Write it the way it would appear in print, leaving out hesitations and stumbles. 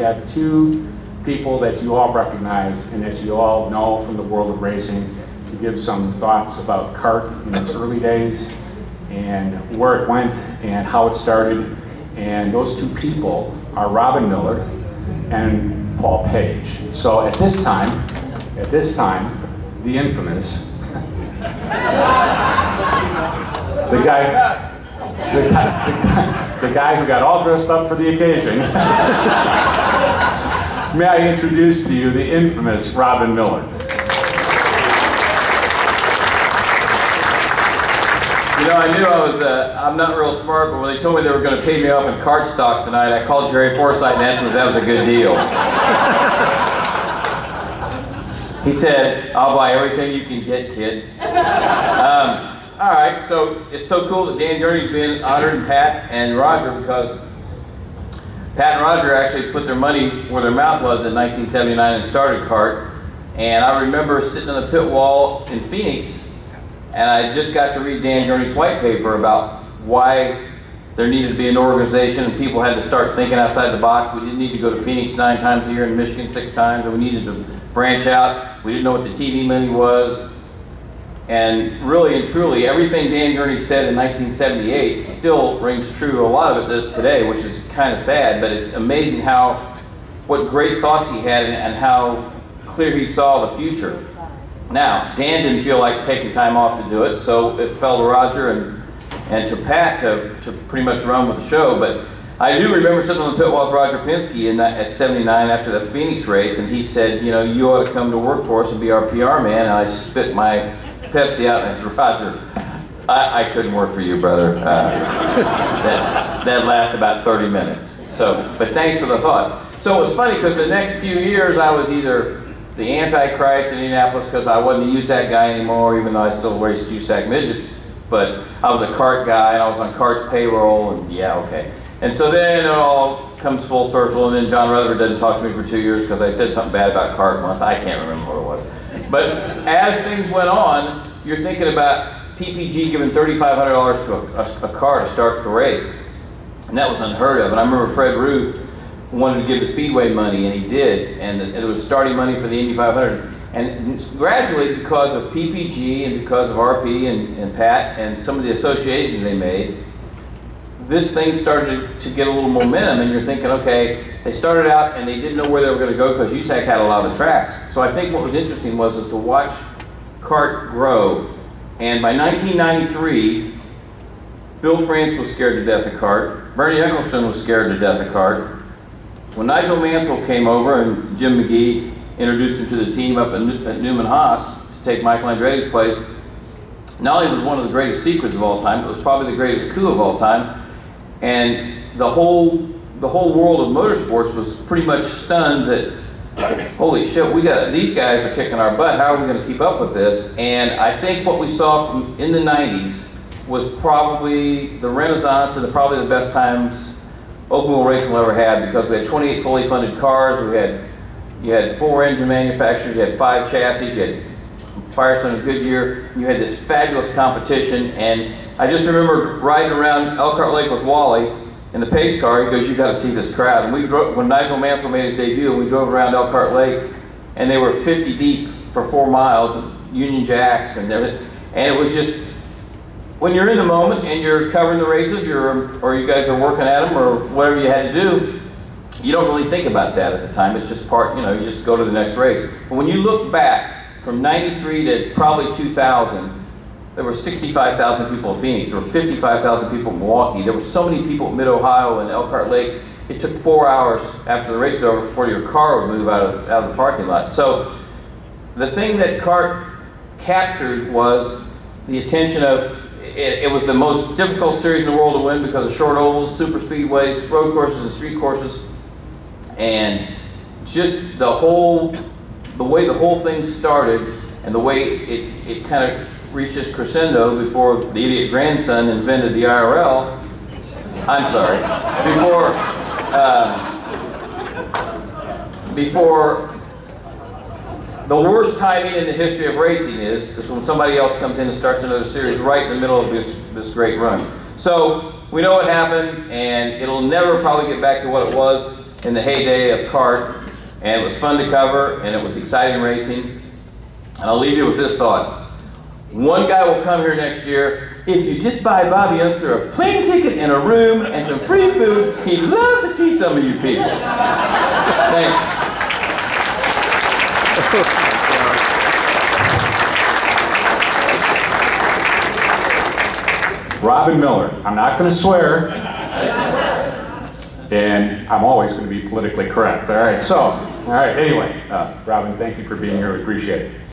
have two people that you all recognize and that you all know from the world of racing to give some thoughts about CART in its early days and where it went and how it started. And those two people are Robin Miller and Paul Page. So at this time, the infamous, the guy who got all dressed up for the occasion. May I introduce to you the infamous Robin Miller. You know, I knew I'm not real smart, but when they told me they were going to pay me off in CART stock tonight, I called Jerry Forsythe and asked him if that was a good deal. He said, "I'll buy everything you can get, kid." All right, so it's so cool that Dan Gurney's been honored, and Pat and Roger, because Pat and Roger actually put their money where their mouth was in 1979 and started CART. And I remember sitting on the pit wall in Phoenix, and I just got to read Dan Gurney's white paper about why there needed to be an organization and people had to start thinking outside the box. We didn't need to go to Phoenix 9 times a year and Michigan 6 times, and we needed to branch out. We didn't know what the TV money was. And really and truly, everything Dan Gurney said in 1978 still rings true, a lot of it today, which is kind of sad, but it's amazing what great thoughts he had and how clear he saw the future. Now, Dan didn't feel like taking time off to do it, so it fell to Roger and to Pat to pretty much run with the show. But I do remember sitting on the pit wall with Roger Penske at 79 after the Phoenix race, and he said, you know, you ought to come to work for us and be our PR man. And I spit my Pepsi out and I said, Roger, I couldn't work for you, brother. That lasted about 30 minutes. But thanks for the thought. So it was funny because the next few years I was either the Antichrist in Indianapolis because I wasn't a USAC guy anymore, even though I still raced USAC midgets. But I was a CART guy and I was on CART's payroll, and yeah, okay. And so then it all comes full circle, and then John Rutherford doesn't talk to me for 2 years because I said something bad about CART once. I can't remember what it was. But as things went on, you're thinking about PPG giving $3,500 to a car to start the race. And that was unheard of. And I remember Fred Ruth wanted to give the Speedway money, and he did. And it was starting money for the Indy 500. And gradually, because of PPG and because of RP and Pat and some of the associations they made, this thing started to get a little momentum. And you're thinking, okay, they started out and they didn't know where they were going to go because USAC had a lot of the tracks. So I think what was interesting was to watch CART grow. And by 1993, Bill France was scared to death of CART. Bernie Ecclestone was scared to death of CART. When Nigel Mansell came over and Jim McGee introduced him to the team up at Newman Haas to take Michael Andretti's place, not only was one of the greatest secrets of all time, it was probably the greatest coup of all time. And the whole world of motorsports was pretty much stunned that, holy shit, these guys are kicking our butt. How are we going to keep up with this? And I think what we saw in the 90s was probably the renaissance and probably the best times open wheel racing will ever had, because we had 28 fully funded cars. You had 4 engine manufacturers. You had 5 chassis. You had Firestone and Goodyear. You had this fabulous competition. And I just remember riding around Elkhart Lake with Wally in the pace car. He goes, "You got to see this crowd." And we drove, when Nigel Mansell made his debut, we drove around Elkhart Lake, and they were 50 deep for 4 miles, Union Jacks and everything. And it was just, when you're in the moment and you're covering the races, or you guys are working at them, or whatever you had to do, you don't really think about that at the time. It's just part, you know, you just go to the next race. But when you look back from 93 to probably 2000, there were 65,000 people in Phoenix. There were 55,000 people in Milwaukee. There were so many people in Mid-Ohio and Elkhart Lake. It took 4 hours after the race was over before your car would move out of the parking lot. So the thing that CART captured was the attention of, it was the most difficult series in the world to win because of short ovals, super speedways, road courses, and street courses. And just the way the whole thing started and the way it kind of reached its crescendo before the idiot grandson invented the IRL. I'm sorry. Before the worst timing in the history of racing is when somebody else comes in and starts another series right in the middle of this great run. So we know what happened, and it'll never probably get back to what it was in the heyday of kart, and it was fun to cover, and it was exciting racing. And I'll leave you with this thought. One guy will come here next year. If you just buy Bobby Unser a plane ticket and a room and some free food, he'd love to see some of you people. Thank you. Robin Miller. I'm not going to swear, and I'm always going to be politically correct. All right, anyway, Robin, thank you for being here. We appreciate it.